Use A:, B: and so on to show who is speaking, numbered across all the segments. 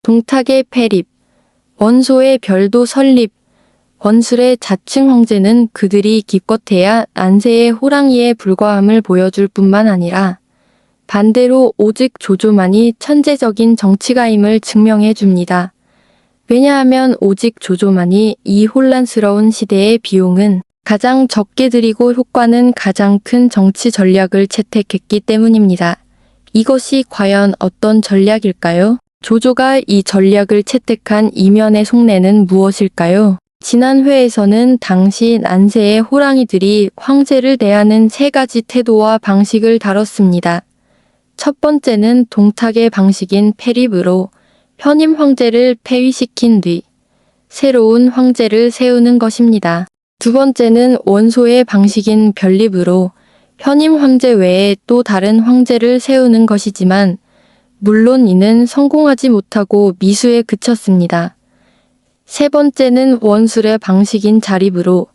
A: 동탁의 폐립, 원소의 별도 설립, 원술의 자칭 황제는 그들이 기껏해야 안세의 호랑이에 불과함을 보여줄 뿐만 아니라 반대로 오직 조조만이 천재적인 정치가임을 증명해 줍니다. 왜냐하면 오직 조조만이 이 혼란스러운 시대의 비용은 가장 적게 들이고 효과는 가장 큰 정치 전략을 채택했기 때문입니다. 이것이 과연 어떤 전략일까요? 조조가 이 전략을 채택한 이면의 속내는 무엇일까요? 지난 회에서는 당시 안세의 호랑이들이 황제를 대하는 세 가지 태도와 방식을 다뤘습니다. 첫 번째는 동탁의 방식인 폐립으로 현임 황제를 폐위시킨 뒤 새로운 황제를 세우는 것입니다. 두 번째는 원소의 방식인 별립으로 현임 황제 외에 또 다른 황제를 세우는 것이지만 물론 이는 성공하지 못하고 미수에 그쳤습니다. 세 번째는 원술의 방식인 자립으로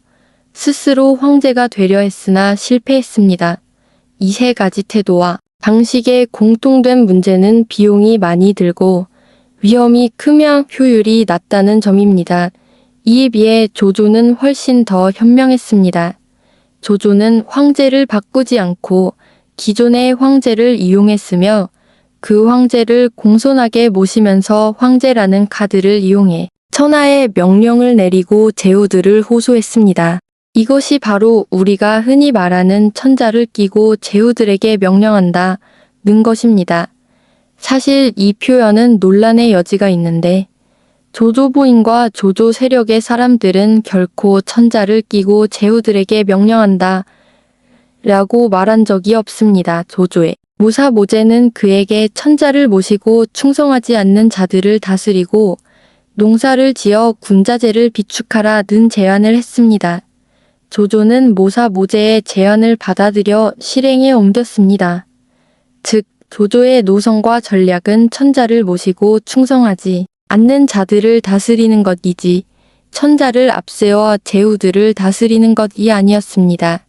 A: 스스로 황제가 되려 했으나 실패했습니다. 이 세 가지 태도와 방식의 공통된 문제는 비용이 많이 들고 위험이 크며 효율이 낮다는 점입니다. 이에 비해 조조는 훨씬 더 현명했습니다. 조조는 황제를 바꾸지 않고 기존의 황제를 이용했으며 그 황제를 공손하게 모시면서 황제라는 카드를 이용해 천하의 명령을 내리고 제후들을 호소했습니다. 이것이 바로 우리가 흔히 말하는 천자를 끼고 제후들에게 명령한다는 것입니다. 사실 이 표현은 논란의 여지가 있는데 조조 부인과 조조 세력의 사람들은 결코 천자를 끼고 제후들에게 명령한다 라고 말한 적이 없습니다. 조조의 모사 모제는 그에게 천자를 모시고 충성하지 않는 자들을 다스리고 농사를 지어 군자재를 비축하라는 제안을 했습니다. 조조는 모사 모제의 제안을 받아들여 실행에 옮겼습니다. 즉 조조의 노선과 전략은 천자를 모시고 충성하지 않는 자들을 다스리는 것이지 천자를 앞세워 제후들을 다스리는 것이 아니었습니다.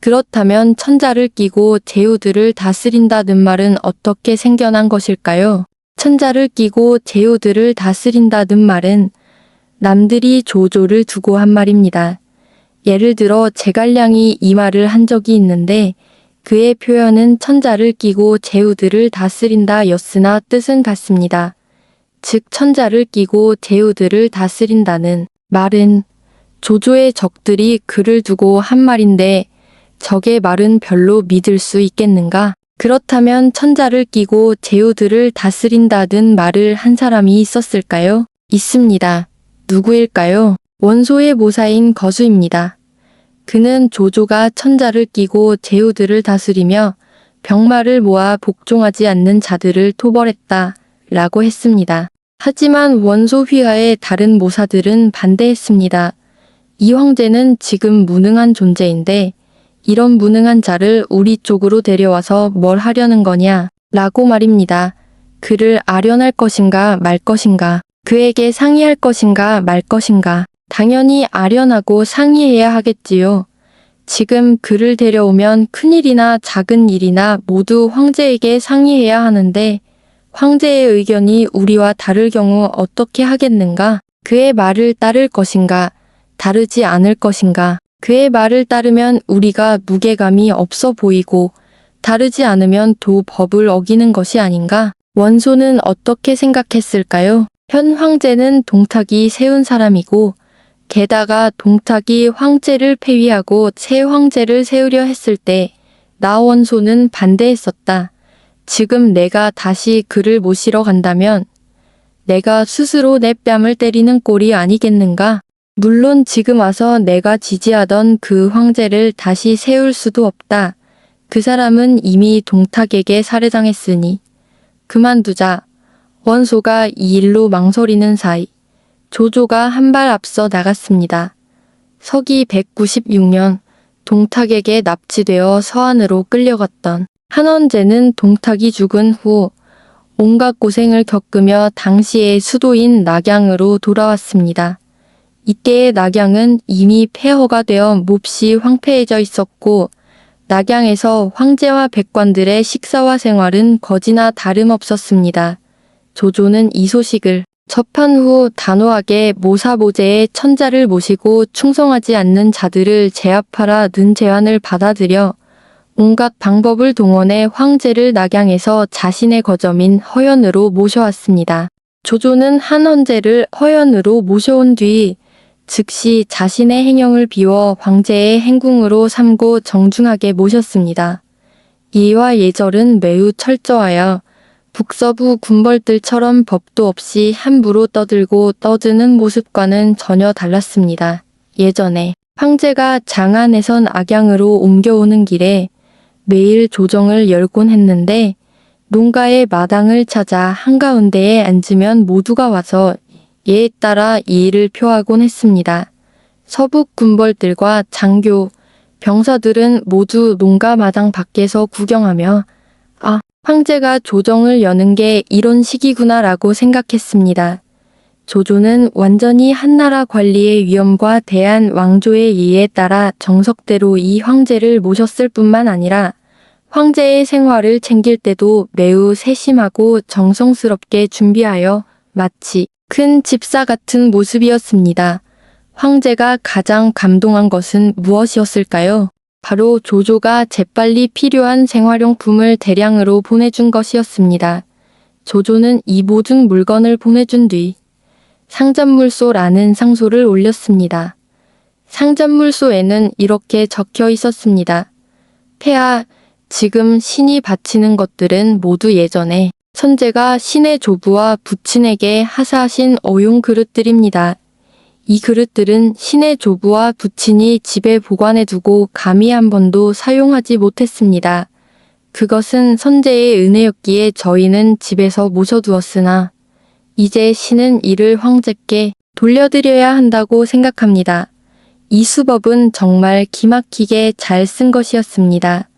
A: 그렇다면 천자를 끼고 제후들을 다스린다는 말은 어떻게 생겨난 것일까요? 천자를 끼고 제후들을 다스린다는 말은 남들이 조조를 두고 한 말입니다. 예를 들어 제갈량이 이 말을 한 적이 있는데 그의 표현은 천자를 끼고 제후들을 다스린다 였으나 뜻은 같습니다. 즉 천자를 끼고 제후들을 다스린다는 말은 조조의 적들이 그를 두고 한 말인데 적의 말은 별로 믿을 수 있겠는가? 그렇다면 천자를 끼고 제후들을 다스린다는 말을 한 사람이 있었을까요? 있습니다. 누구일까요? 원소의 모사인 거수입니다. 그는 조조가 천자를 끼고 제후들을 다스리며 병마를 모아 복종하지 않는 자들을 토벌했다 라고 했습니다. 하지만 원소 휘하의 다른 모사들은 반대했습니다. 이 황제는 지금 무능한 존재인데 이런 무능한 자를 우리 쪽으로 데려와서 뭘 하려는 거냐 라고 말입니다. 그를 아련할 것인가 말 것인가, 그에게 상의할 것인가 말 것인가. 당연히 아련하고 상의해야 하겠지요. 지금 그를 데려오면 큰일이나 작은 일이나 모두 황제에게 상의해야 하는데 황제의 의견이 우리와 다를 경우 어떻게 하겠는가? 그의 말을 따를 것인가, 다르지 않을 것인가? 그의 말을 따르면 우리가 무게감이 없어 보이고 다르지 않으면 도 법을 어기는 것이 아닌가? 원소는 어떻게 생각했을까요? 현 황제는 동탁이 세운 사람이고 게다가 동탁이 황제를 폐위하고 새 황제를 세우려 했을 때 나 원소는 반대했었다. 지금 내가 다시 그를 모시러 간다면 내가 스스로 내 뺨을 때리는 꼴이 아니겠는가? 물론 지금 와서 내가 지지하던 그 황제를 다시 세울 수도 없다. 그 사람은 이미 동탁에게 살해당했으니 그만두자. 원소가 이 일로 망설이는 사이 조조가 한 발 앞서 나갔습니다. 서기 196년 동탁에게 납치되어 서안으로 끌려갔던 한원제는 동탁이 죽은 후 온갖 고생을 겪으며 당시의 수도인 낙양으로 돌아왔습니다. 이때의 낙양은 이미 폐허가 되어 몹시 황폐해져 있었고 낙양에서 황제와 백관들의 식사와 생활은 거지나 다름없었습니다. 조조는 이 소식을 접한 후 단호하게 모사보제의 천자를 모시고 충성하지 않는 자들을 제압하라는 제안을 받아들여 온갖 방법을 동원해 황제를 낙양에서 자신의 거점인 허연으로 모셔왔습니다. 조조는 한헌제를 허연으로 모셔온 뒤 즉시 자신의 행영을 비워 황제의 행궁으로 삼고 정중하게 모셨습니다. 이와 예절은 매우 철저하여 북서부 군벌들처럼 법도 없이 함부로 떠들고 떠드는 모습과는 전혀 달랐습니다. 예전에 황제가 장안에선 악양으로 옮겨오는 길에 매일 조정을 열곤 했는데 농가의 마당을 찾아 한가운데에 앉으면 모두가 와서 예에 따라 예의를 표하곤 했습니다. 서북 군벌들과 장교, 병사들은 모두 농가 마당 밖에서 구경하며 아, 황제가 조정을 여는 게 이런 식이구나라고 생각했습니다. 조조는 완전히 한나라 관리의 위엄과 대한 왕조의 예에 따라 정석대로 이 황제를 모셨을 뿐만 아니라 황제의 생활을 챙길 때도 매우 세심하고 정성스럽게 준비하여 마치 큰 집사 같은 모습이었습니다. 황제가 가장 감동한 것은 무엇이었을까요? 바로 조조가 재빨리 필요한 생활용품을 대량으로 보내준 것이었습니다. 조조는 이 모든 물건을 보내준 뒤 상잔물소라는 상소를 올렸습니다. 상잔물소에는 이렇게 적혀 있었습니다. 폐하, 지금 신이 바치는 것들은 모두 예전에 선제가 신의 조부와 부친에게 하사하신 어용 그릇들입니다. 이 그릇들은 신의 조부와 부친이 집에 보관해두고 감히 한 번도 사용하지 못했습니다. 그것은 선제의 은혜였기에 저희는 집에서 모셔두었으나 이제 신은 이를 황제께 돌려드려야 한다고 생각합니다. 이 수법은 정말 기막히게 잘 쓴 것이었습니다.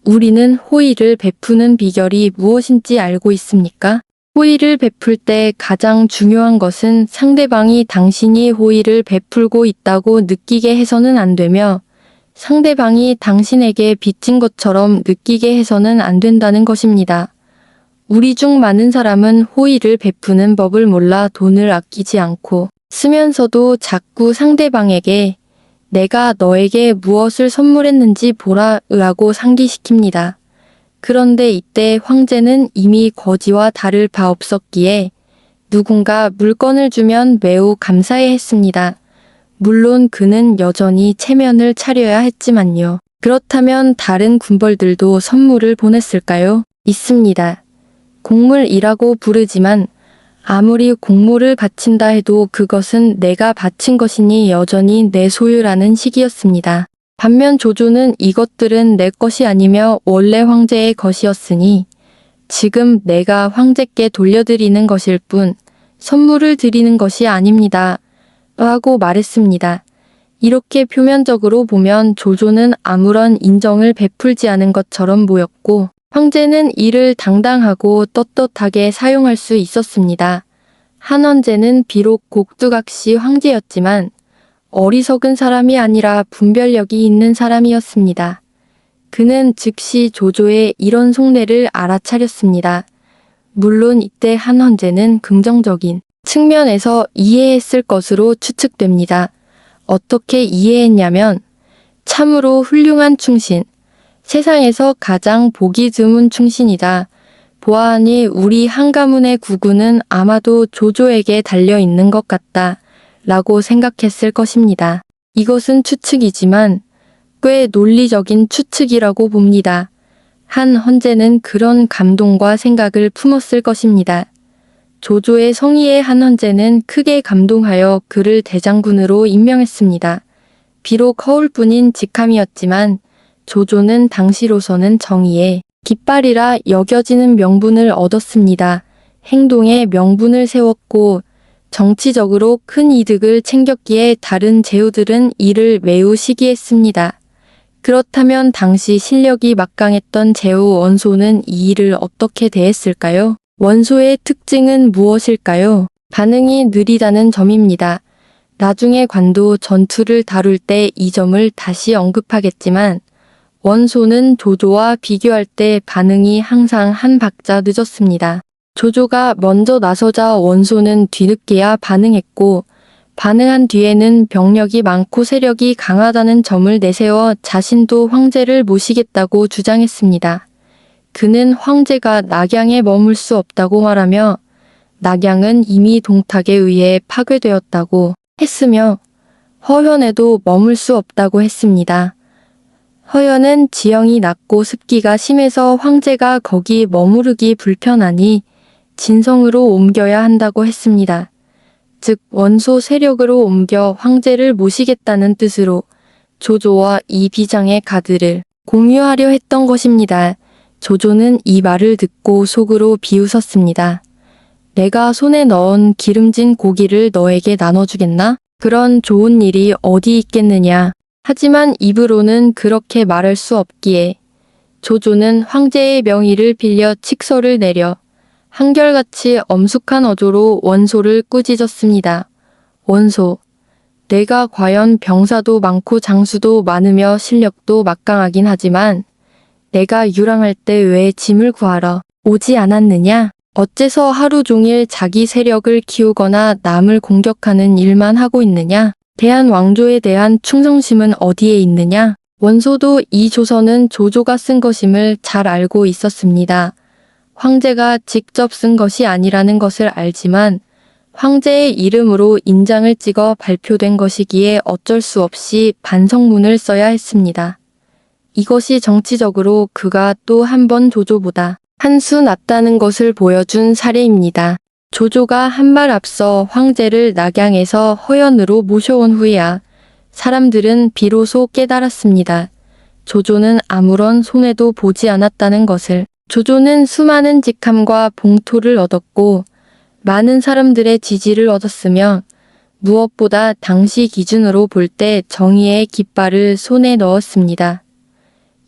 A: 우리는 호의를 베푸는 비결이 무엇인지 알고 있습니까? 호의를 베풀 때 가장 중요한 것은 상대방이 당신이 호의를 베풀고 있다고 느끼게 해서는 안 되며 상대방이 당신에게 빚진 것처럼 느끼게 해서는 안 된다는 것입니다. 우리 중 많은 사람은 호의를 베푸는 법을 몰라 돈을 아끼지 않고 쓰면서도 자꾸 상대방에게 내가 너에게 무엇을 선물했는지 보라 라고 상기시킵니다. 그런데 이때 황제는 이미 거지와 다를 바 없었기에 누군가 물건을 주면 매우 감사해 했습니다. 물론 그는 여전히 체면을 차려야 했지만요. 그렇다면 다른 군벌들도 선물을 보냈을까요? 있습니다. 곡물이라고 부르지만 아무리 곡물을 바친다 해도 그것은 내가 바친 것이니 여전히 내 소유라는 식이었습니다. 반면 조조는 이것들은 내 것이 아니며 원래 황제의 것이었으니 지금 내가 황제께 돌려드리는 것일 뿐 선물을 드리는 것이 아닙니다. 라고 말했습니다. 이렇게 표면적으로 보면 조조는 아무런 인정을 베풀지 않은 것처럼 보였고 황제는 이를 당당하고 떳떳하게 사용할 수 있었습니다. 한헌제는 비록 곡두각시 황제였지만 어리석은 사람이 아니라 분별력이 있는 사람이었습니다. 그는 즉시 조조의 이런 속내를 알아차렸습니다. 물론 이때 한헌제는 긍정적인 측면에서 이해했을 것으로 추측됩니다. 어떻게 이해했냐면 참으로 훌륭한 충신, 세상에서 가장 보기 드문 충신이다. 보아하니 우리 한가문의 구구는 아마도 조조에게 달려있는 것 같다. 라고 생각했을 것입니다. 이것은 추측이지만 꽤 논리적인 추측이라고 봅니다. 한헌제는 그런 감동과 생각을 품었을 것입니다. 조조의 성의에 한헌제는 크게 감동하여 그를 대장군으로 임명했습니다. 비록 허울뿐인 직함이었지만 조조는 당시로서는 정의의 깃발이라 여겨지는 명분을 얻었습니다. 행동에 명분을 세웠고 정치적으로 큰 이득을 챙겼기에 다른 제후들은 이를 매우 시기했습니다. 그렇다면 당시 실력이 막강했던 제후 원소는 이 일을 어떻게 대했을까요? 원소의 특징은 무엇일까요? 반응이 느리다는 점입니다. 나중에 관도 전투를 다룰 때 이 점을 다시 언급하겠지만 원소는 조조와 비교할 때 반응이 항상 한 박자 늦었습니다. 조조가 먼저 나서자 원소는 뒤늦게야 반응했고, 반응한 뒤에는 병력이 많고 세력이 강하다는 점을 내세워 자신도 황제를 모시겠다고 주장했습니다. 그는 황제가 낙양에 머물 수 없다고 말하며 낙양은 이미 동탁에 의해 파괴되었다고 했으며 허현에도 머물 수 없다고 했습니다. 허현은 지형이 낮고 습기가 심해서 황제가 거기 머무르기 불편하니 진성으로 옮겨야 한다고 했습니다. 즉 원소 세력으로 옮겨 황제를 모시겠다는 뜻으로 조조와 이 비장의 가드를 공유하려 했던 것입니다. 조조는 이 말을 듣고 속으로 비웃었습니다. 내가 손에 넣은 기름진 고기를 너에게 나눠주겠나? 그런 좋은 일이 어디 있겠느냐. 하지만 입으로는 그렇게 말할 수 없기에 조조는 황제의 명의를 빌려 칙서를 내려 한결같이 엄숙한 어조로 원소를 꾸짖었습니다. 원소, 내가 과연 병사도 많고 장수도 많으며 실력도 막강하긴 하지만 내가 유랑할 때 왜 짐을 구하러 오지 않았느냐? 어째서 하루 종일 자기 세력을 키우거나 남을 공격하는 일만 하고 있느냐? 대한 왕조에 대한 충성심은 어디에 있느냐? 원소도 이 조서는 조조가 쓴 것임을 잘 알고 있었습니다. 황제가 직접 쓴 것이 아니라는 것을 알지만 황제의 이름으로 인장을 찍어 발표된 것이기에 어쩔 수 없이 반성문을 써야 했습니다. 이것이 정치적으로 그가 또 한 번 조조보다 한 수 낫다는 것을 보여준 사례입니다. 조조가 한 발 앞서 황제를 낙양에서 허연으로 모셔온 후에야 사람들은 비로소 깨달았습니다. 조조는 아무런 손해도 보지 않았다는 것을. 조조는 수많은 직함과 봉토를 얻었고 많은 사람들의 지지를 얻었으며 무엇보다 당시 기준으로 볼 때 정의의 깃발을 손에 넣었습니다.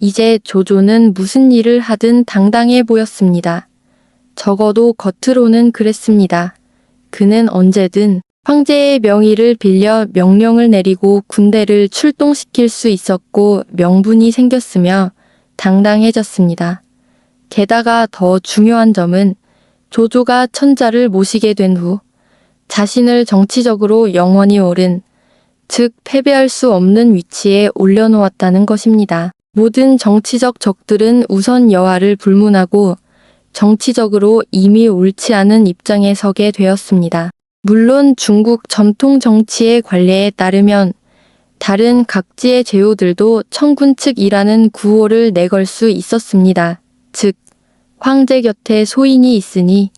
A: 이제 조조는 무슨 일을 하든 당당해 보였습니다. 적어도 겉으로는 그랬습니다. 그는 언제든 황제의 명의를 빌려 명령을 내리고 군대를 출동시킬 수 있었고 명분이 생겼으며 당당해졌습니다. 게다가 더 중요한 점은 조조가 천자를 모시게 된 후 자신을 정치적으로 영원히 옳은, 즉 패배할 수 없는 위치에 올려놓았다는 것입니다. 모든 정치적 적들은 우선 여하를 불문하고 정치적으로 이미 옳지 않은 입장에 서게 되었습니다. 물론 중국 전통 정치의 관례에 따르면 다른 각지의 제후들도 청군 측이라는 구호를 내걸 수 있었습니다. 즉 황제 곁에 소인이 있으니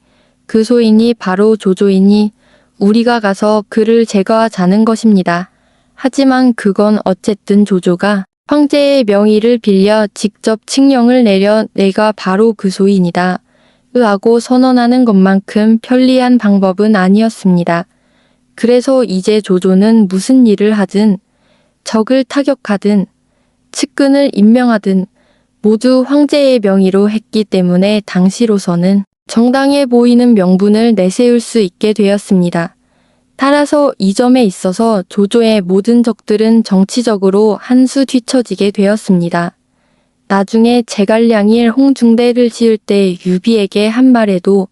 A: 그 소인이 바로 조조이니 우리가 가서 그를 제거하자는 것입니다. 하지만 그건 어쨌든 조조가 황제의 명의를 빌려 직접 칙령을 내려 내가 바로 그 소인이다 하고 선언하는 것만큼 편리한 방법은 아니었습니다. 그래서 이제 조조는 무슨 일을 하든 적을 타격하든 측근을 임명하든 모두 황제의 명의로 했기 때문에 당시로서는 정당해 보이는 명분을 내세울 수 있게 되었습니다. 따라서 이 점에 있어서 조조의 모든 적들은 정치적으로 한 수 뒤처지게 되었습니다. 나중에 제갈량이 홍중대를 지을 때 유비에게 한 말에도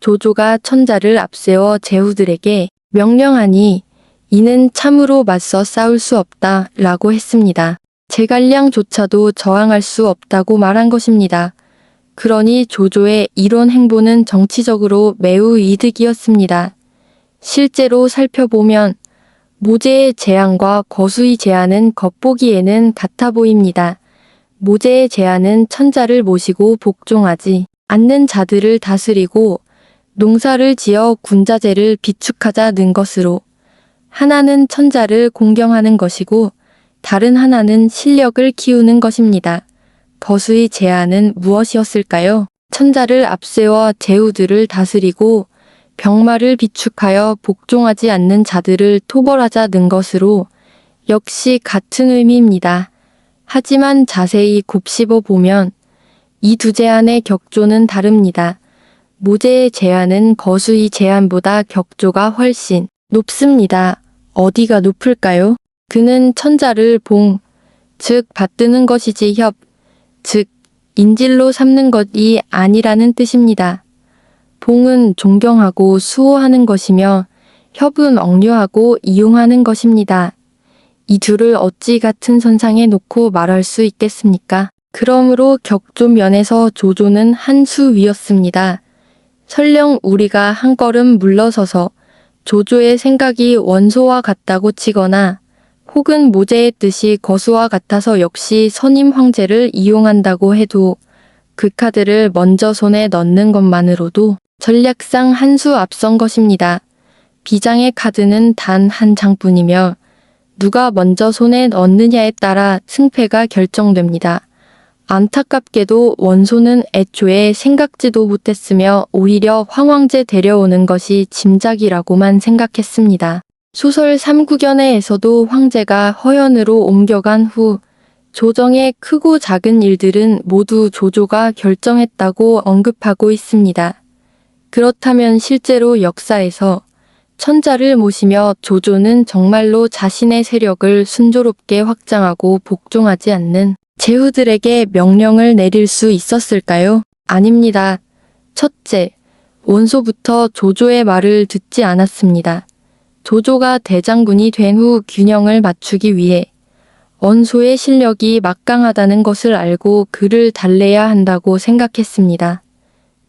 A: 조조가 천자를 앞세워 제후들에게 명령하니 이는 참으로 맞서 싸울 수 없다 라고 했습니다. 제갈량조차도 저항할 수 없다고 말한 것입니다. 그러니 조조의 이런 행보는 정치적으로 매우 이득이었습니다. 실제로 살펴보면 모제의 제안과 거수의 제안은 겉보기에는 같아 보입니다. 모제의 제안은 천자를 모시고 복종하지 않는 자들을 다스리고 농사를 지어 군자재를 비축하자는 것으로 하나는 천자를 공경하는 것이고 다른 하나는 실력을 키우는 것입니다. 거수의 제안은 무엇이었을까요? 천자를 앞세워 제후들을 다스리고 병마를 비축하여 복종하지 않는 자들을 토벌하자는 것으로 역시 같은 의미입니다. 하지만 자세히 곱씹어 보면 이 두 제안의 격조는 다릅니다. 모제의 제안은 거수의 제안보다 격조가 훨씬 높습니다. 어디가 높을까요? 그는 천자를 봉, 즉 받드는 것이지 즉 인질로 삼는 것이 아니라는 뜻입니다. 봉은 존경하고 수호하는 것이며 협은 억류하고 이용하는 것입니다. 이 둘을 어찌 같은 선상에 놓고 말할 수 있겠습니까? 그러므로 격조 면에서 조조는 한 수 위였습니다. 설령 우리가 한 걸음 물러서서 조조의 생각이 원소와 같다고 치거나 혹은 모제의 뜻이 거수와 같아서 역시 선임 황제를 이용한다고 해도 그 카드를 먼저 손에 넣는 것만으로도 전략상 한 수 앞선 것입니다. 비장의 카드는 단 한 장뿐이며 누가 먼저 손에 넣느냐에 따라 승패가 결정됩니다. 안타깝게도 원소는 애초에 생각지도 못했으며 오히려 황황제 데려오는 것이 짐작이라고만 생각했습니다. 소설 삼국연애에서도 황제가 허연으로 옮겨간 후 조정의 크고 작은 일들은 모두 조조가 결정했다고 언급하고 있습니다. 그렇다면 실제로 역사에서 천자를 모시며 조조는 정말로 자신의 세력을 순조롭게 확장하고 복종하지 않는 제후들에게 명령을 내릴 수 있었을까요? 아닙니다. 첫째, 원소부터 조조의 말을 듣지 않았습니다. 조조가 대장군이 된 후 균형을 맞추기 위해 원소의 실력이 막강하다는 것을 알고 그를 달래야 한다고 생각했습니다.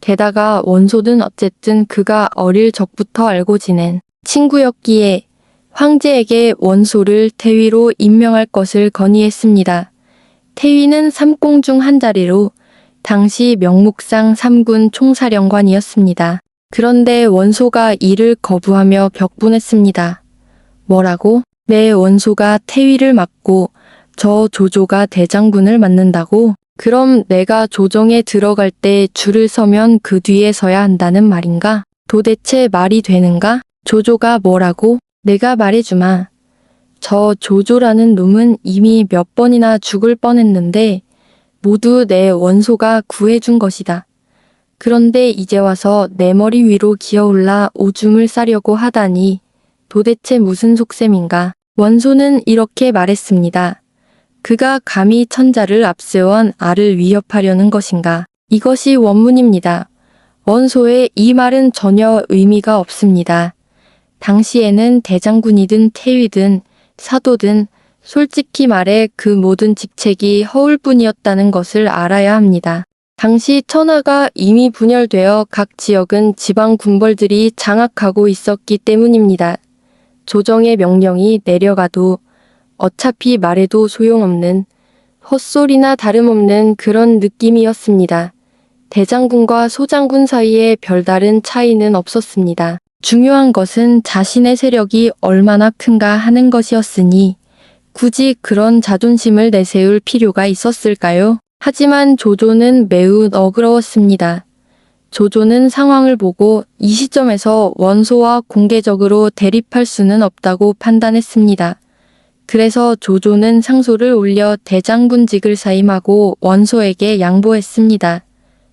A: 게다가 원소는 어쨌든 그가 어릴 적부터 알고 지낸 친구였기에 황제에게 원소를 태위로 임명할 것을 건의했습니다. 태위는 삼공 중 한 자리로 당시 명목상 3군 총사령관이었습니다. 그런데 원소가 이를 거부하며 격분했습니다. 뭐라고? 내 원소가 태위를 맡고 저 조조가 대장군을 맡는다고? 그럼 내가 조정에 들어갈 때 줄을 서면 그 뒤에 서야 한다는 말인가? 도대체 말이 되는가? 조조가 뭐라고? 내가 말해주마. 저 조조라는 놈은 이미 몇 번이나 죽을 뻔했는데 모두 내 원소가 구해준 것이다. 그런데 이제 와서 내 머리 위로 기어올라 오줌을 싸려고 하다니 도대체 무슨 속셈인가? 원소는 이렇게 말했습니다. 그가 감히 천자를 앞세워 알을 위협하려는 것인가? 이것이 원문입니다. 원소의 이 말은 전혀 의미가 없습니다. 당시에는 대장군이든 태위든 사도든 솔직히 말해 그 모든 직책이 허울 뿐이었다는 것을 알아야 합니다. 당시 천하가 이미 분열되어 각 지역은 지방 군벌들이 장악하고 있었기 때문입니다. 조정의 명령이 내려가도 어차피 말해도 소용없는 헛소리나 다름없는 그런 느낌이었습니다. 대장군과 소장군 사이에 별다른 차이는 없었습니다. 중요한 것은 자신의 세력이 얼마나 큰가 하는 것이었으니 굳이 그런 자존심을 내세울 필요가 있었을까요? 하지만 조조는 매우 너그러웠습니다. 조조는 상황을 보고 이 시점에서 원소와 공개적으로 대립할 수는 없다고 판단했습니다. 그래서 조조는 상소를 올려 대장군직을 사임하고 원소에게 양보했습니다.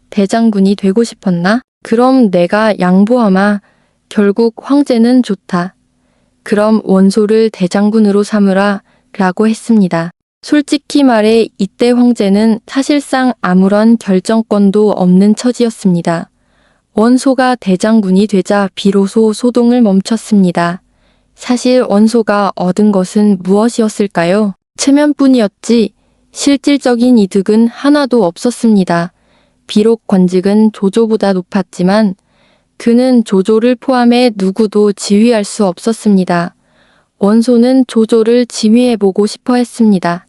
A: 대장군이 되고 싶었나? 그럼 내가 양보하마. 결국 황제는 좋다. 그럼 원소를 대장군으로 삼으라 라고 했습니다. 솔직히 말해 이때 황제는 사실상 아무런 결정권도 없는 처지였습니다. 원소가 대장군이 되자 비로소 소동을 멈췄습니다. 사실 원소가 얻은 것은 무엇이었을까요? 체면뿐이었지 실질적인 이득은 하나도 없었습니다. 비록 관직은 조조보다 높았지만 그는 조조를 포함해 누구도 지휘할 수 없었습니다. 원소는 조조를 지휘해보고 싶어 했습니다.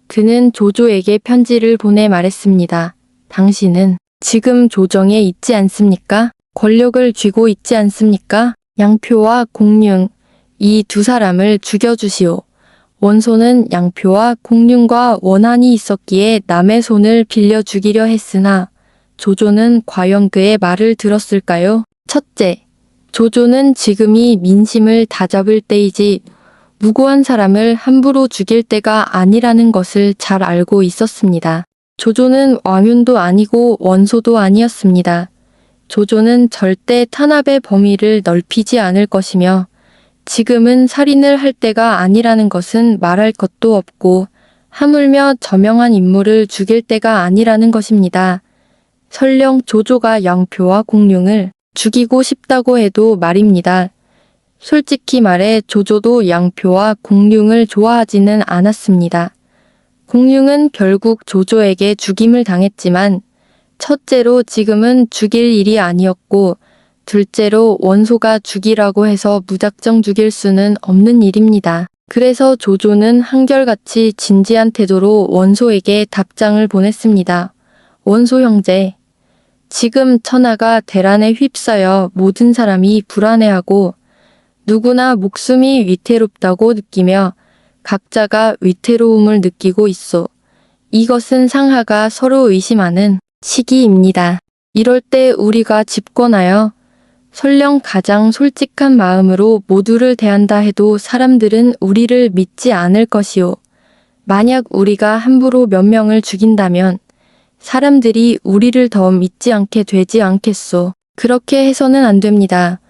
A: 그는 조조에게 편지를 보내 말했습니다. 당신은 지금 조정에 있지 않습니까? 권력을 쥐고 있지 않습니까? 양표와 공륜, 이 두 사람을 죽여주시오. 원소는 양표와 공륜과 원한이 있었기에 남의 손을 빌려 죽이려 했으나 조조는 과연 그의 말을 들었을까요? 첫째, 조조는 지금이 민심을 다잡을 때이지 무고한 사람을 함부로 죽일 때가 아니라는 것을 잘 알고 있었습니다. 조조는 왕윤도 아니고 원소도 아니었습니다. 조조는 절대 탄압의 범위를 넓히지 않을 것이며 지금은 살인을 할 때가 아니라는 것은 말할 것도 없고 하물며 저명한 인물을 죽일 때가 아니라는 것입니다. 설령 조조가 양표와 공륜을 죽이고 싶다고 해도 말입니다. 솔직히 말해 조조도 양표와 공룡을 좋아하지는 않았습니다. 공룡은 결국 조조에게 죽임을 당했지만 첫째로 지금은 죽일 일이 아니었고 둘째로 원소가 죽이라고 해서 무작정 죽일 수는 없는 일입니다. 그래서 조조는 한결같이 진지한 태도로 원소에게 답장을 보냈습니다. 원소 형제, 지금 천하가 대란에 휩싸여 모든 사람이 불안해하고 누구나 목숨이 위태롭다고 느끼며 각자가 위태로움을 느끼고 있소. 이것은 상하가 서로 의심하는 시기입니다. 이럴 때 우리가 집권하여 설령 가장 솔직한 마음으로 모두를 대한다 해도 사람들은 우리를 믿지 않을 것이오. 만약 우리가 함부로 몇 명을 죽인다면 사람들이 우리를 더 믿지 않게 되지 않겠소. 그렇게 해서는 안 됩니다.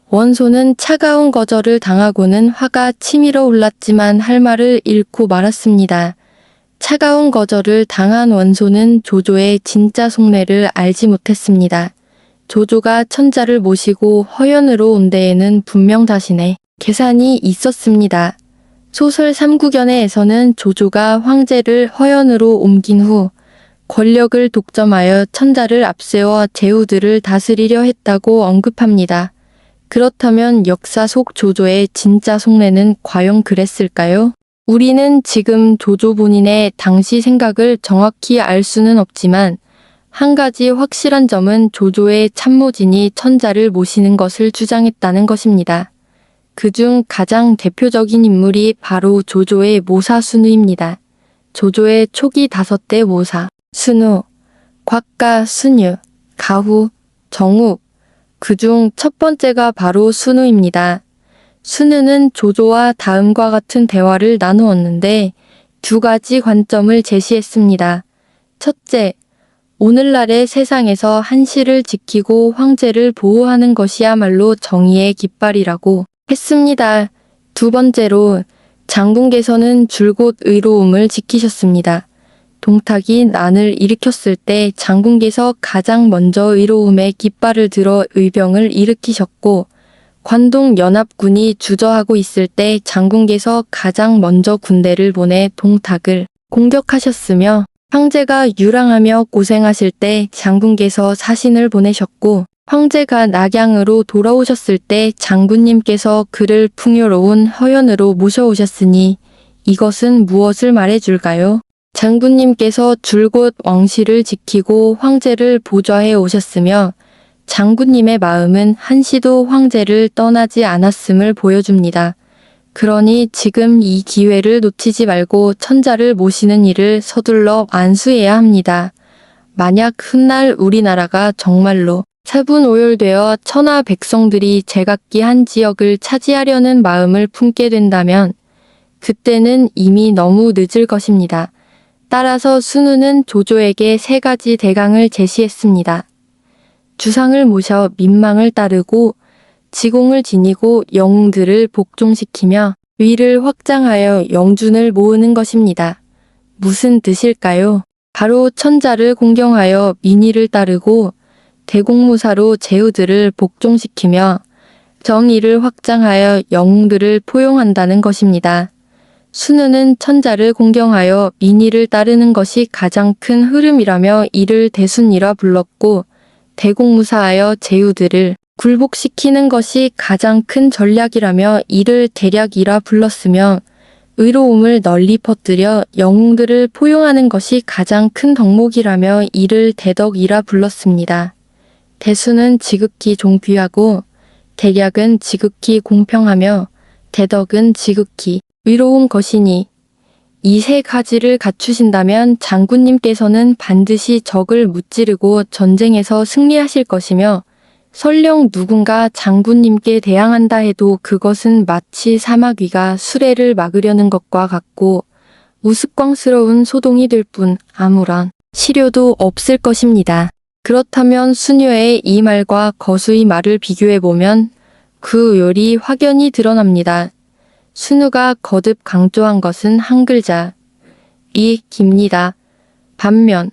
A: 원소는 차가운 거절을 당하고는 화가 치밀어 올랐지만 할 말을 잃고 말았습니다. 차가운 거절을 당한 원소는 조조의 진짜 속내를 알지 못했습니다. 조조가 천자를 모시고 허연으로 온 데에는 분명 자신의 계산이 있었습니다. 소설 삼국연애에서는 조조가 황제를 허연으로 옮긴 후 권력을 독점하여 천자를 앞세워 제후들을 다스리려 했다고 언급합니다. 그렇다면 역사 속 조조의 진짜 속내는 과연 그랬을까요? 우리는 지금 조조 본인의 당시 생각을 정확히 알 수는 없지만 한 가지 확실한 점은 조조의 참모진이 천자를 모시는 것을 주장했다는 것입니다. 그중 가장 대표적인 인물이 바로 조조의 모사 순우입니다. 조조의 초기 5대 모사, 순우, 곽가, 순유, 가후, 정욱, 그중 첫 번째가 바로 순우입니다. 순우는 조조와 다음과 같은 대화를 나누었는데 2가지 관점을 제시했습니다. 첫째, 오늘날의 세상에서 한시를 지키고 황제를 보호하는 것이야말로 정의의 깃발이라고 했습니다. 2번째로 장군께서는 줄곧 의로움을 지키셨습니다. 동탁이 난을 일으켰을 때 장군께서 가장 먼저 의로움의 깃발을 들어 의병을 일으키셨고 관동 연합군이 주저하고 있을 때 장군께서 가장 먼저 군대를 보내 동탁을 공격하셨으며 황제가 유랑하며 고생하실 때 장군께서 사신을 보내셨고 황제가 낙양으로 돌아오셨을 때 장군님께서 그를 풍요로운 허연으로 모셔오셨으니 이것은 무엇을 말해줄까요? 장군님께서 줄곧 왕실을 지키고 황제를 보좌해 오셨으며 장군님의 마음은 한시도 황제를 떠나지 않았음을 보여줍니다. 그러니 지금 이 기회를 놓치지 말고 천자를 모시는 일을 서둘러 안수해야 합니다. 만약 훗날 우리나라가 정말로 세분오열되어 천하 백성들이 제각기 한 지역을 차지하려는 마음을 품게 된다면 그때는 이미 너무 늦을 것입니다. 따라서 순우는 조조에게 3가지 대강을 제시했습니다. 주상을 모셔 민망을 따르고 지공을 지니고 영웅들을 복종시키며 위를 확장하여 영준을 모으는 것입니다. 무슨 뜻일까요? 바로 천자를 공경하여 민의를 따르고 대공무사로 제후들을 복종시키며 정의를 확장하여 영웅들을 포용한다는 것입니다. 순우는 천자를 공경하여 민의를 따르는 것이 가장 큰 흐름이라며 이를 대순이라 불렀고 대공무사하여 제후들을 굴복시키는 것이 가장 큰 전략이라며 이를 대략이라 불렀으며 의로움을 널리 퍼뜨려 영웅들을 포용하는 것이 가장 큰 덕목이라며 이를 대덕이라 불렀습니다. 대수는 지극히 종귀하고 대략은 지극히 공평하며 대덕은 지극히 의로운 것이니 이 3가지를 갖추신다면 장군님께서는 반드시 적을 무찌르고 전쟁에서 승리하실 것이며 설령 누군가 장군님께 대항한다 해도 그것은 마치 사마귀가 수레를 막으려는 것과 같고 우스꽝스러운 소동이 될 뿐 아무런 실효도 없을 것입니다. 그렇다면 수녀의 이 말과 거수의 말을 비교해보면 그 의열이 확연히 드러납니다. 순우가 거듭 강조한 것은 한 글자, 이깁니다. 반면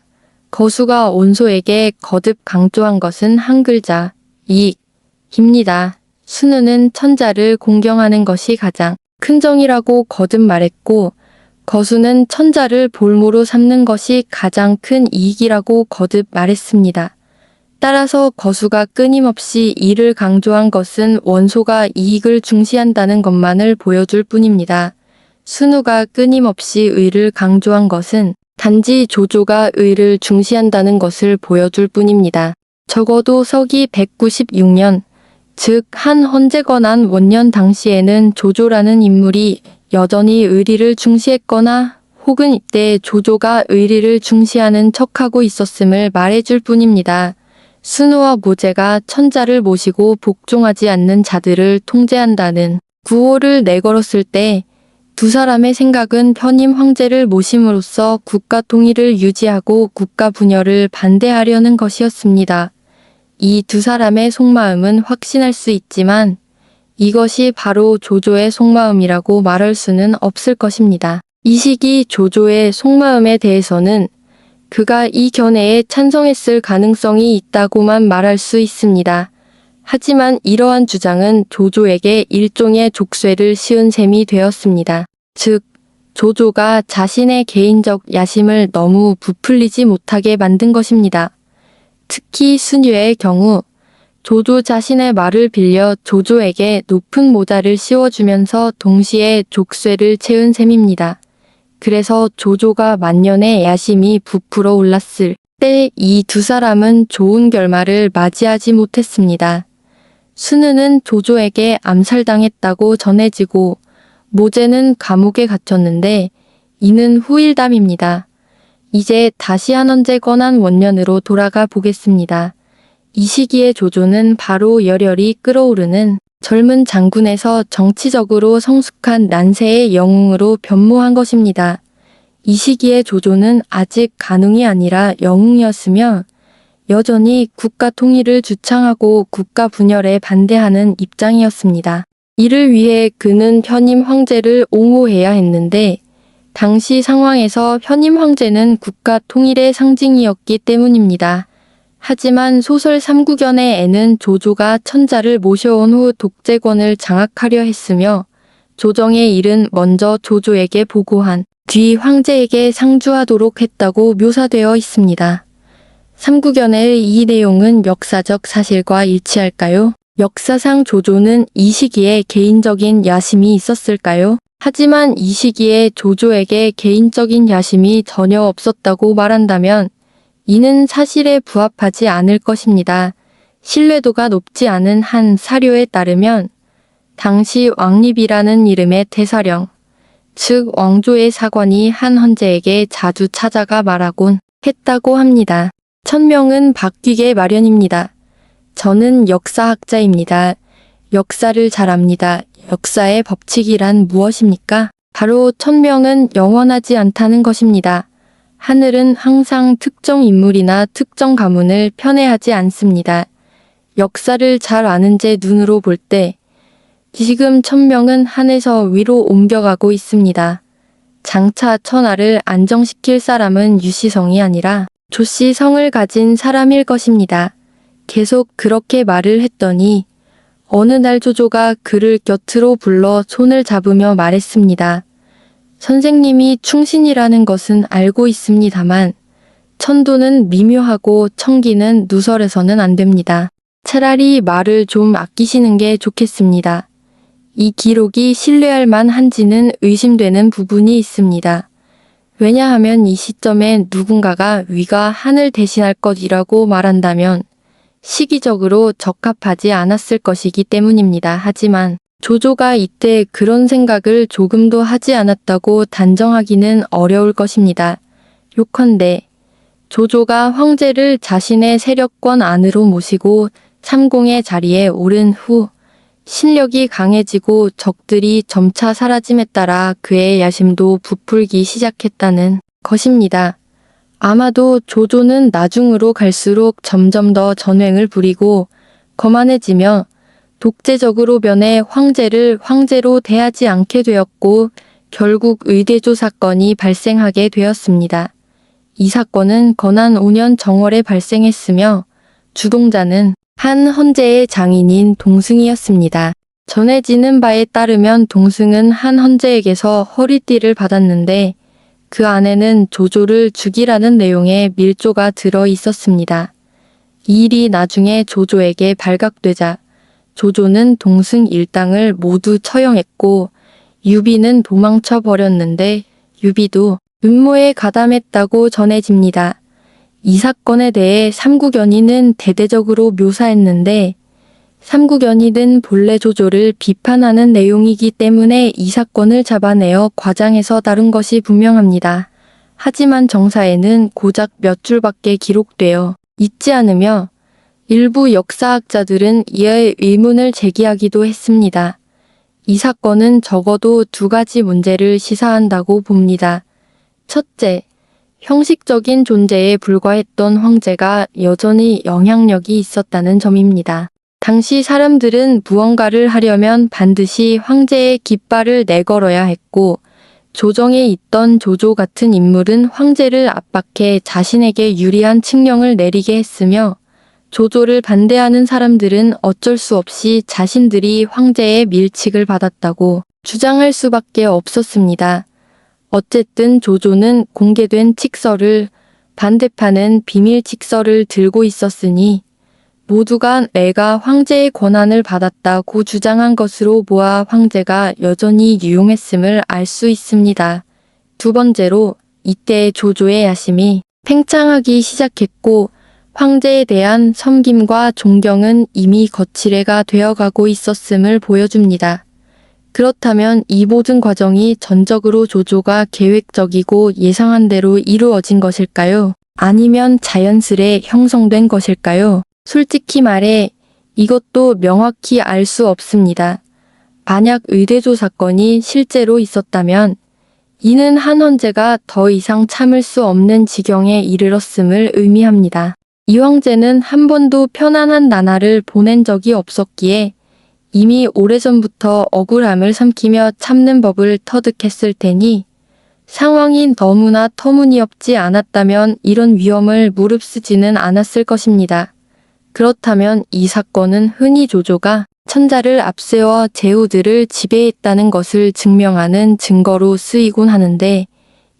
A: 거수가 원소에게 거듭 강조한 것은 한 글자, 이 입니다. 순우는 천자를 공경하는 것이 가장 큰 정이라고 거듭 말했고, 거수는 천자를 볼모로 삼는 것이 가장 큰 이익이라고 거듭 말했습니다. 따라서 거수가 끊임없이 이를 강조한 것은 원소가 이익을 중시한다는 것만을 보여줄 뿐입니다. 순우가 끊임없이 의를 강조한 것은 단지 조조가 의를 중시한다는 것을 보여줄 뿐입니다. 적어도 서기 196년, 즉 한 헌제건한 원년 당시에는 조조라는 인물이 여전히 의리를 중시했거나 혹은 이때 조조가 의리를 중시하는 척하고 있었음을 말해줄 뿐입니다. 순우와 모제가 천자를 모시고 복종하지 않는 자들을 통제한다는 구호를 내걸었을 때 두 사람의 생각은 편임 황제를 모심으로써 국가 통일을 유지하고 국가 분열을 반대하려는 것이었습니다. 이 두 사람의 속마음은 확신할 수 있지만 이것이 바로 조조의 속마음이라고 말할 수는 없을 것입니다. 이 시기 조조의 속마음에 대해서는 그가 이 견해에 찬성했을 가능성이 있다고만 말할 수 있습니다. 하지만 이러한 주장은 조조에게 일종의 족쇄를 씌운 셈이 되었습니다. 즉, 조조가 자신의 개인적 야심을 너무 부풀리지 못하게 만든 것입니다. 특히 순유의 경우 조조 자신의 말을 빌려 조조에게 높은 모자를 씌워주면서 동시에 족쇄를 채운 셈입니다. 그래서 조조가 만년의 야심이 부풀어 올랐을 때 이 두 사람은 좋은 결말을 맞이하지 못했습니다. 순우는 조조에게 암살당했다고 전해지고 모제는 감옥에 갇혔는데 이는 후일담입니다. 이제 다시 한헌제건한 원년으로 돌아가 보겠습니다. 이 시기에 조조는 바로 열혈이 끓어오르는 젊은 장군에서 정치적으로 성숙한 난세의 영웅으로 변모한 것입니다. 이 시기에 조조는 아직 간웅이 아니라 영웅이었으며 여전히 국가 통일을 주창하고 국가 분열에 반대하는 입장이었습니다. 이를 위해 그는 편임 황제를 옹호해야 했는데 당시 상황에서 편임 황제는 국가 통일의 상징이었기 때문입니다. 하지만 소설 삼국연의에는 조조가 천자를 모셔온 후 독재권을 장악하려 했으며 조정의 일은 먼저 조조에게 보고한 뒤 황제에게 상주하도록 했다고 묘사되어 있습니다. 삼국연의의 이 내용은 역사적 사실과 일치할까요? 역사상 조조는 이 시기에 개인적인 야심이 있었을까요? 하지만 이 시기에 조조에게 개인적인 야심이 전혀 없었다고 말한다면 이는 사실에 부합하지 않을 것입니다. 신뢰도가 높지 않은 한 사료에 따르면 당시 왕립이라는 이름의 대사령, 즉 왕조의 사관이 한 헌제에게 자주 찾아가 말하곤 했다고 합니다. 천명은 바뀌게 마련입니다. 저는 역사학자입니다. 역사를 잘 압니다. 역사의 법칙이란 무엇입니까? 바로 천명은 영원하지 않다는 것입니다. 하늘은 항상 특정 인물이나 특정 가문을 편애하지 않습니다. 역사를 잘 아는 제 눈으로 볼 때 지금 천명은 하늘에서 위로 옮겨가고 있습니다. 장차 천하를 안정시킬 사람은 유시성이 아니라 조씨 성을 가진 사람일 것입니다. 계속 그렇게 말을 했더니 어느 날 조조가 그를 곁으로 불러 손을 잡으며 말했습니다. 선생님이 충신이라는 것은 알고 있습니다만 천도는 미묘하고 청기는 누설해서는 안 됩니다. 차라리 말을 좀 아끼시는 게 좋겠습니다. 이 기록이 신뢰할 만한지는 의심되는 부분이 있습니다. 왜냐하면 이 시점에 누군가가 위가 하늘 대신할 것이라고 말한다면 시기적으로 적합하지 않았을 것이기 때문입니다. 하지만 조조가 이때 그런 생각을 조금도 하지 않았다고 단정하기는 어려울 것입니다. 요컨대 조조가 황제를 자신의 세력권 안으로 모시고 삼공의 자리에 오른 후 신력이 강해지고 적들이 점차 사라짐에 따라 그의 야심도 부풀기 시작했다는 것입니다. 아마도 조조는 나중으로 갈수록 점점 더 전횡을 부리고 거만해지며 독재적으로 변해 황제를 황제로 대하지 않게 되었고 결국 의대조 사건이 발생하게 되었습니다. 이 사건은 건한 5년 정월에 발생했으며 주동자는 한 헌제의 장인인 동승이었습니다. 전해지는 바에 따르면 동승은 한 헌제에게서 허리띠를 받았는데 그 안에는 조조를 죽이라는 내용의 밀조가 들어 있었습니다. 이 일이 나중에 조조에게 발각되자 조조는 동승 일당을 모두 처형했고 유비는 도망쳐 버렸는데 유비도 음모에 가담했다고 전해집니다. 이 사건에 대해 삼국연의는 대대적으로 묘사했는데 삼국연의는 본래 조조를 비판하는 내용이기 때문에 이 사건을 잡아내어 과장해서 다룬 것이 분명합니다. 하지만 정사에는 고작 몇 줄밖에 기록되어 있지 않으며 일부 역사학자들은 이에 의문을 제기하기도 했습니다. 이 사건은 적어도 두 가지 문제를 시사한다고 봅니다. 첫째, 형식적인 존재에 불과했던 황제가 여전히 영향력이 있었다는 점입니다. 당시 사람들은 무언가를 하려면 반드시 황제의 깃발을 내걸어야 했고 조정에 있던 조조 같은 인물은 황제를 압박해 자신에게 유리한 칙령을 내리게 했으며 조조를 반대하는 사람들은 어쩔 수 없이 자신들이 황제의 밀칙을 받았다고 주장할 수밖에 없었습니다. 어쨌든 조조는 공개된 칙서를, 반대파는 비밀 칙서를 들고 있었으니 모두가 내가 황제의 권한을 받았다고 주장한 것으로 보아 황제가 여전히 유용했음을 알 수 있습니다. 두 번째로 이때 조조의 야심이 팽창하기 시작했고 황제에 대한 섬김과 존경은 이미 거칠애가 되어가고 있었음을 보여줍니다. 그렇다면 이 모든 과정이 전적으로 조조가 계획적이고 예상한 대로 이루어진 것일까요? 아니면 자연스레 형성된 것일까요? 솔직히 말해 이것도 명확히 알 수 없습니다. 만약 의대조 사건이 실제로 있었다면 이는 한 헌제가 더 이상 참을 수 없는 지경에 이르렀음을 의미합니다. 이 황제는 한 번도 편안한 나날을 보낸 적이 없었기에 이미 오래전부터 억울함을 삼키며 참는 법을 터득했을 테니 상황이 너무나 터무니없지 않았다면 이런 위험을 무릅쓰지는 않았을 것입니다. 그렇다면 이 사건은 흔히 조조가 천자를 앞세워 제후들을 지배했다는 것을 증명하는 증거로 쓰이곤 하는데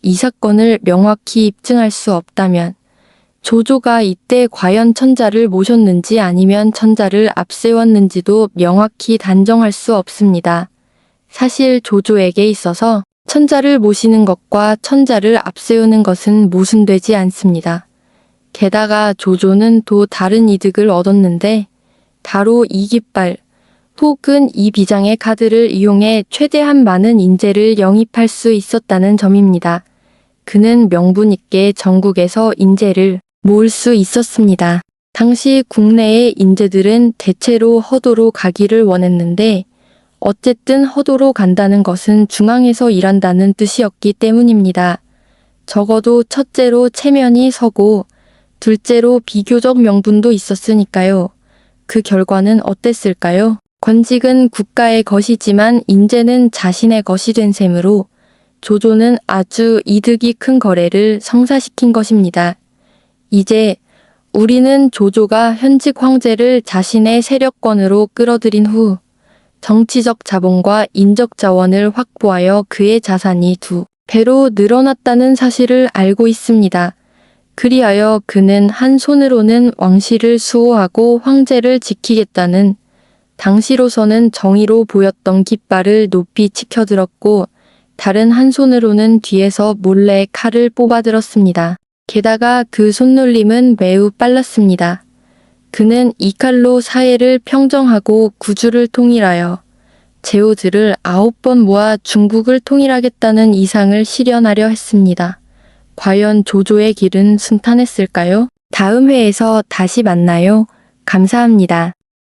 A: 이 사건을 명확히 입증할 수 없다면 조조가 이때 과연 천자를 모셨는지 아니면 천자를 앞세웠는지도 명확히 단정할 수 없습니다. 사실 조조에게 있어서 천자를 모시는 것과 천자를 앞세우는 것은 모순되지 않습니다. 게다가 조조는 또 다른 이득을 얻었는데 바로 이 깃발 혹은 이 비장의 카드를 이용해 최대한 많은 인재를 영입할 수 있었다는 점입니다. 그는 명분 있게 전국에서 인재를 모을 수 있었습니다. 당시 국내의 인재들은 대체로 허도로 가기를 원했는데 어쨌든 허도로 간다는 것은 중앙에서 일한다는 뜻이었기 때문입니다. 적어도 첫째로 체면이 서고 둘째로 비교적 명분도 있었으니까요. 그 결과는 어땠을까요? 권직은 국가의 것이지만 인재는 자신의 것이 된 셈으로 조조는 아주 이득이 큰 거래를 성사시킨 것입니다. 이제 우리는 조조가 현직 황제를 자신의 세력권으로 끌어들인 후 정치적 자본과 인적 자원을 확보하여 그의 자산이 2배로 늘어났다는 사실을 알고 있습니다. 그리하여 그는 한 손으로는 왕실을 수호하고 황제를 지키겠다는 당시로서는 정의로 보였던 깃발을 높이 치켜들었고 다른 한 손으로는 뒤에서 몰래 칼을 뽑아들었습니다. 게다가 그 손놀림은 매우 빨랐습니다. 그는 이 칼로 사해를 평정하고 구주를 통일하여 제후들을 9번 모아 중국을 통일하겠다는 이상을 실현하려 했습니다. 과연 조조의 길은 순탄했을까요? 다음 회에서 다시 만나요. 감사합니다.